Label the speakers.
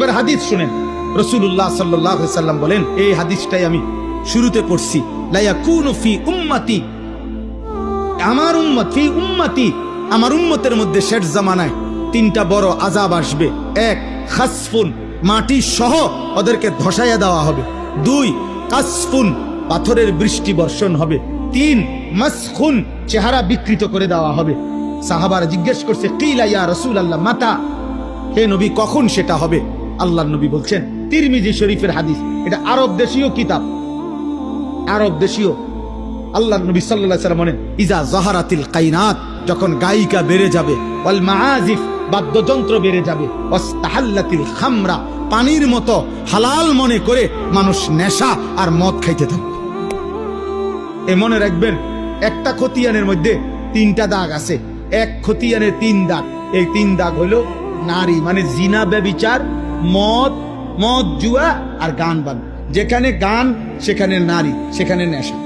Speaker 1: এবার হাদিস শুনেন, রাসূলুল্লাহ সাল্লাল্লাহু আলাইহি সাল্লাম বলেন, এই হাদিসটাই আমি শুরুতে পড়ছি, লা ইয়াকুনু ফি উম্মতি, আমার উম্মত, ফি উম্মতি, আমার উম্মতের মধ্যে শেষ জামানায় তিনটা বড় আযাব আসবে। এক, খাসফুন, মাটি সহ ওদেরকে ধসাইয়া দেওয়া হবে। দুই, কাসফুন, পাথরের বৃষ্টি বর্ষণ হবে। তিন, মাসখুন, চেহারা বিকৃত করে দেওয়া হবে। সাহাবারা জিজ্ঞেস করছে, কিলা ইয়া রাসূলুল্লাহ মাতা, হে নবী কখন সেটা হবে? আল্লাহর নবী বলছেন, তিরমিজি শরীফের হাদিস, এটা আরব দেশীয় কিতাব, আরব দেশীয়। আল্লাহর নবী সাল্লাল্লাহু আলাইহি ওয়াসাল্লাম বলেন, ইজা যাহারাতিল কাইনাত, যখন গায়িকা বেড়ে যাবে, ওয়াল মাআজিফ, বাদ্যযন্ত্র বেড়ে যাবে, ওয়াস্তাহাল্লাতিল খামরা, পানির মতো হালাল মনে করে মানুষ নেশা আর মদ খাইতে থাকবে। এ মনে রাখবেন, একটা খতিয়ানের মধ্যে তিনটা দাগ আছে, এক খতিয়ানে তিন দাগ। এই তিন দাগ হলো নারী, মানে জিনা, ব্যভিচার, মদ জুয়া আর গান বান। যেখানে গান সেখানে নারী, সেখানে নেশা।